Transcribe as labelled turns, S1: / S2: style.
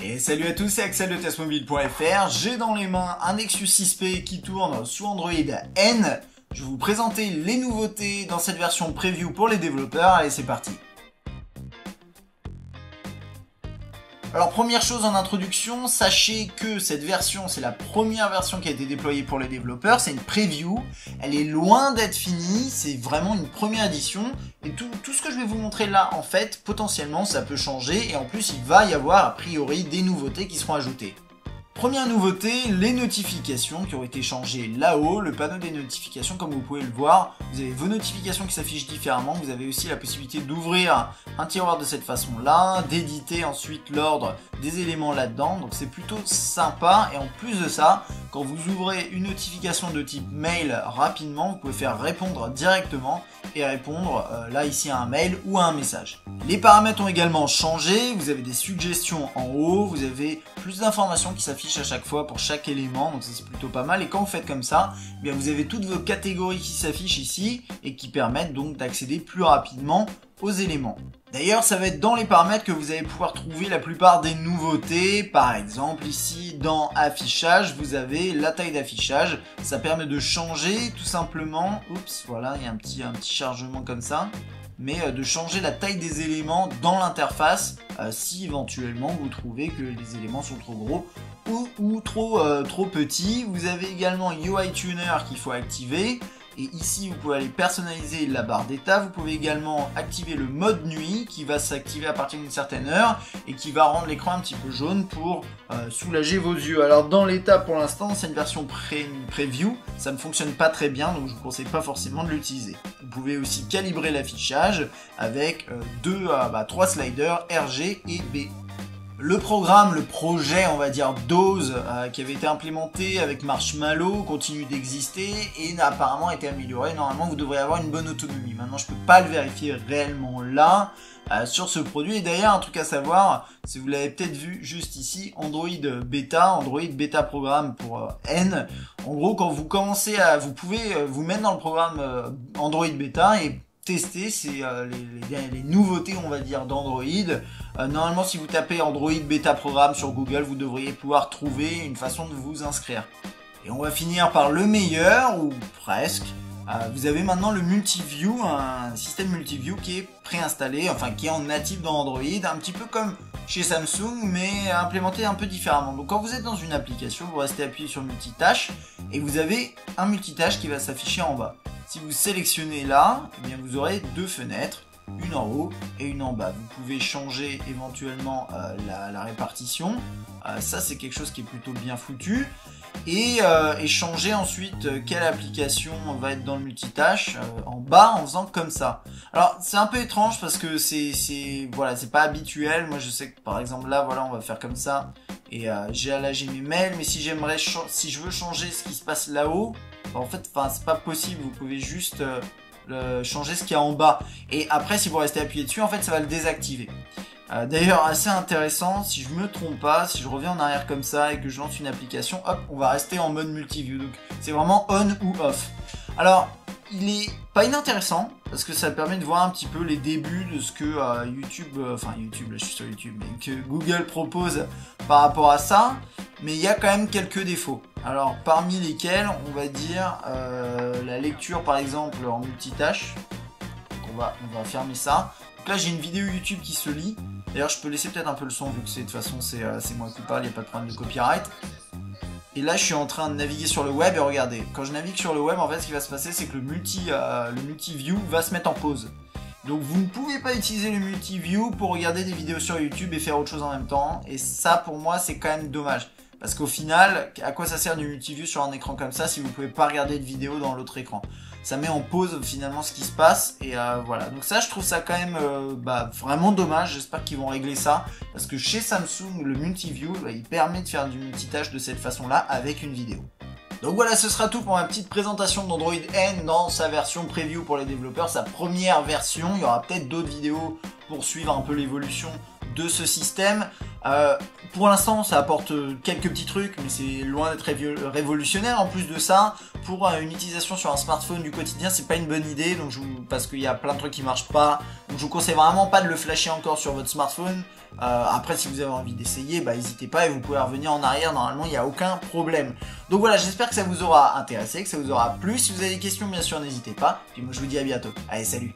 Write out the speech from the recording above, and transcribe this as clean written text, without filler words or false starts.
S1: Et salut à tous, c'est Axel de testmobile.fr. J'ai dans les mains un Nexus 6P qui tourne sous Android N. Je vais vous présenter les nouveautés dans cette version preview pour les développeurs. Allez, c'est parti. Alors première chose en introduction, sachez que cette version, c'est la première version qui a été déployée pour les développeurs, c'est une preview, elle est loin d'être finie, c'est vraiment une première édition, et tout ce que je vais vous montrer là, en fait, potentiellement ça peut changer, et en plus il va y avoir a priori des nouveautés qui seront ajoutées. Première nouveauté, les notifications qui ont été changées là-haut, le panneau des notifications comme vous pouvez le voir, vous avez vos notifications qui s'affichent différemment, vous avez aussi la possibilité d'ouvrir un tiroir de cette façon-là, d'éditer ensuite l'ordre des éléments là-dedans, donc c'est plutôt sympa et en plus de ça, quand vous ouvrez une notification de type mail rapidement, vous pouvez faire répondre directement et répondre là ici à un mail ou à un message. Les paramètres ont également changé, vous avez des suggestions en haut, vous avez plus d'informations qui s'affichent à chaque fois pour chaque élément, donc ça c'est plutôt pas mal. Et quand vous faites comme ça, eh bien vous avez toutes vos catégories qui s'affichent ici et qui permettent donc d'accéder plus rapidement aux éléments. D'ailleurs, ça va être dans les paramètres que vous allez pouvoir trouver la plupart des nouveautés. Par exemple, ici dans affichage, vous avez la taille d'affichage. Ça permet de changer tout simplement. Oups, voilà, il y a un petit chargement comme ça. Mais de changer la taille des éléments dans l'interface si éventuellement vous trouvez que les éléments sont trop gros ou trop petits. Vous avez également UI Tuner qu'il faut activer. Et ici, vous pouvez aller personnaliser la barre d'état. Vous pouvez également activer le mode nuit qui va s'activer à partir d'une certaine heure et qui va rendre l'écran un petit peu jaune pour soulager vos yeux. Alors dans l'état pour l'instant, c'est une version preview. Ça ne fonctionne pas très bien, donc je vous conseille pas forcément de l'utiliser. Vous pouvez aussi calibrer l'affichage avec 3 sliders RG et B. Le programme, le projet, on va dire Dose, qui avait été implémenté avec Marshmallow, continue d'exister et n'a apparemment été amélioré. Normalement, vous devriez avoir une bonne autonomie. Maintenant, je peux pas le vérifier réellement là, sur ce produit. Et d'ailleurs, un truc à savoir, si vous l'avez peut-être vu juste ici, Android Beta Programme pour N. En gros, quand vous commencez vous pouvez vous mettre dans le programme Android Beta et tester les nouveautés, on va dire, d'Android. Normalement, si vous tapez Android Beta Programme sur Google, vous devriez pouvoir trouver une façon de vous inscrire. Et on va finir par le meilleur, ou presque. Vous avez maintenant le Multiview, un système Multiview qui est préinstallé, enfin qui est en natif dans Android, un petit peu comme chez Samsung, mais implémenté un peu différemment. Donc quand vous êtes dans une application, vous restez appuyé sur multitâche, et vous avez un multitâche qui va s'afficher en bas. Si vous sélectionnez là, eh bien vous aurez deux fenêtres, une en haut et une en bas. Vous pouvez changer éventuellement la répartition. Ça, c'est quelque chose qui est plutôt bien foutu. Et changer ensuite quelle application va être dans le multitâche en bas en faisant comme ça. Alors c'est un peu étrange parce que c'est pas habituel. Moi je sais que par exemple là voilà on va faire comme ça et là j'ai mes mails, mais si je veux changer ce qui se passe là-haut, en fait c'est pas possible. Vous pouvez juste changer ce qu'il y a en bas et après si vous restez appuyé dessus en fait ça va le désactiver. D'ailleurs assez intéressant, si je me trompe pas, si je reviens en arrière comme ça et que je lance une application, hop, on va rester en mode multiview, donc c'est vraiment on ou off. Alors il est pas inintéressant parce que ça permet de voir un petit peu les débuts de ce que YouTube, là je suis sur YouTube, mais que Google propose par rapport à ça, mais il y a quand même quelques défauts. Alors parmi lesquels on va dire la lecture par exemple en multitâche, donc on va fermer ça. Donc là j'ai une vidéo YouTube qui se lit. D'ailleurs, je peux laisser peut-être un peu le son vu que de toute façon c'est moi qui parle, il n'y a pas de problème de copyright. Et là, je suis en train de naviguer sur le web et regardez, quand je navigue sur le web, en fait, ce qui va se passer, c'est que le multiview va se mettre en pause. Donc, vous ne pouvez pas utiliser le multiview pour regarder des vidéos sur YouTube et faire autre chose en même temps. Et ça, pour moi, c'est quand même dommage. Parce qu'au final, à quoi ça sert du multiview sur un écran comme ça si vous ne pouvez pas regarder de vidéo dans l'autre écran? Ça met en pause finalement ce qui se passe et voilà. Donc ça, je trouve ça quand même vraiment dommage. J'espère qu'ils vont régler ça parce que chez Samsung, le multiview, il permet de faire du multitâche de cette façon-là avec une vidéo. Donc voilà, ce sera tout pour ma petite présentation d'Android N dans sa version preview pour les développeurs, sa première version. Il y aura peut-être d'autres vidéos pour suivre un peu l'évolution de ce système. Pour l'instant, ça apporte quelques petits trucs, mais c'est loin d'être révolutionnaire. En plus de ça, pour une utilisation sur un smartphone du quotidien, c'est pas une bonne idée, donc parce qu'il y a plein de trucs qui marchent pas. Donc je vous conseille vraiment pas de le flasher encore sur votre smartphone. Après, si vous avez envie d'essayer, bah n'hésitez pas et vous pouvez revenir en arrière. Normalement, il n'y a aucun problème. Donc voilà, j'espère que ça vous aura intéressé, que ça vous aura plu. Si vous avez des questions, bien sûr, n'hésitez pas. Puis moi, je vous dis à bientôt. Allez, salut!